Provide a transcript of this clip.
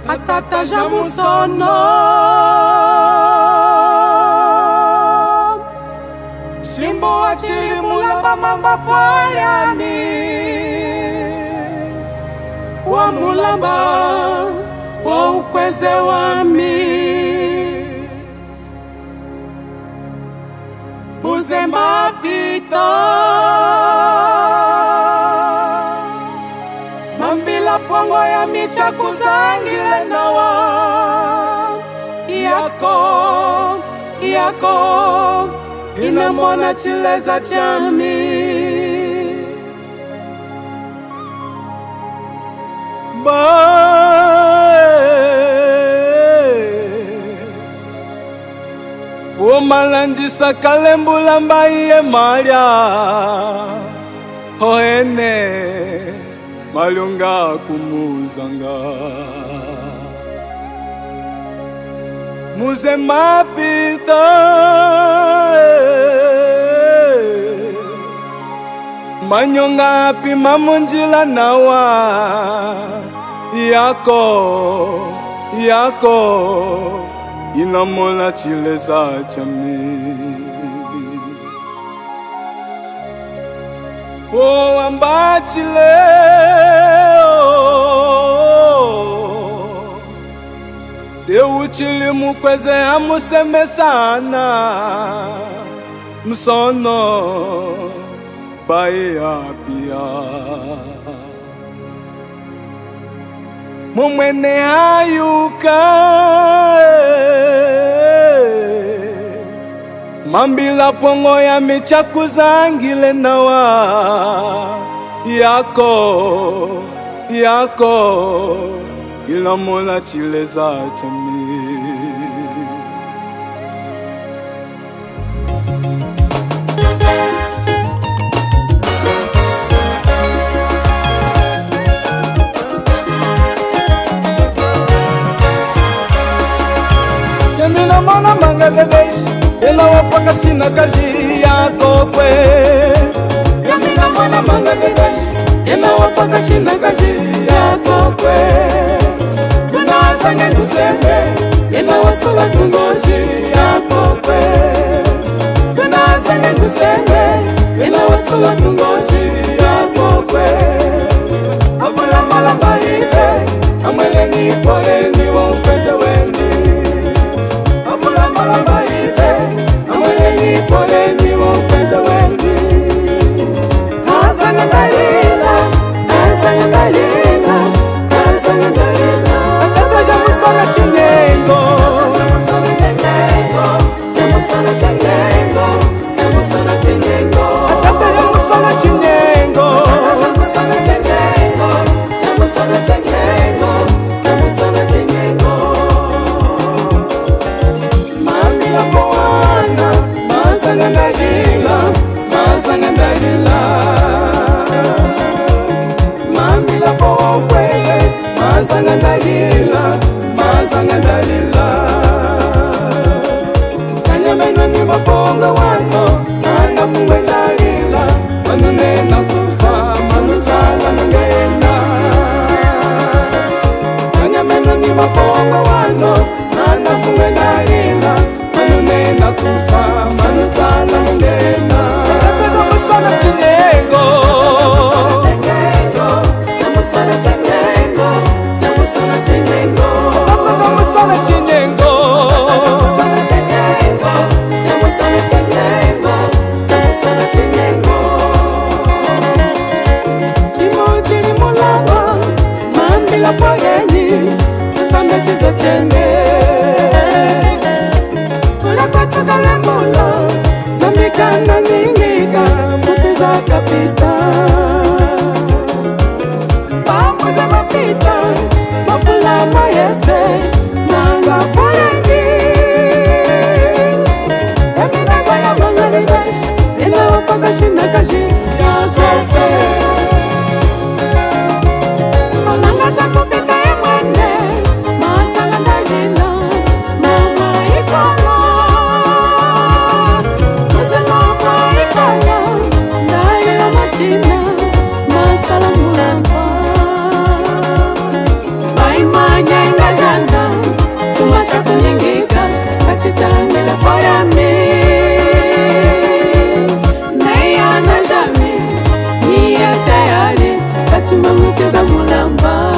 atata jamusono shimbo wachili mulamba mamba pwaliami wa mulamba wa ukweze wami muzemba pito mambila pongo ya micha kuzangile nawa yako inamona chileza chami Womalandisa kalembula mbaye malya hoene malunga kumuzanga muze mapita manyonga api mamunjila nawa yako inamola chileza chami amba chile Deu chili mukweze amuseme sana msono baya pia mumwene hayuka mambila pongo ya michaku zangile nawa yako ilamola chileza chami Yamina mona manga dedeshi ela wapaka sina kaji yako kwe Yamina mona manga dedeshi ela wapaka sina kaji yako kwe Tunazange kusembe ela wasula kungoji yako kwe Tunazange kusembe ela wasula kungoji yako kwe Abula malambalize amwele ni pole ni wa upeze wendi Abula malambalize amwele ni pole ni wa upeze wendi Azanga dalila Atata jamusana chinengo Atata jamusana chinengo Mami la poana mazanga dalila Mami la pokwele mazanga dalila Kanyameno ni maponga wano Nana pungwe dalila Manu nena kufa Manu chala nangena Kanyameno ni maponga wano Nana pungwe dalila Manu nena kufa Manu chala nangena Atata musana chinengo Namusana chinengo Atata musana chinengo La pogeni, tametiza chenge Ula kwatu kalembulo, zambika na ningika, mutiza kapita Pamuza mapita, mapula mayese, nanga pogeni Emina zanga mangani dash, ila wapaka shina kashi, ya kope Kupita ya mwende, masanga dalila, mama ikala Masanga mama ikala, dalila machi malamba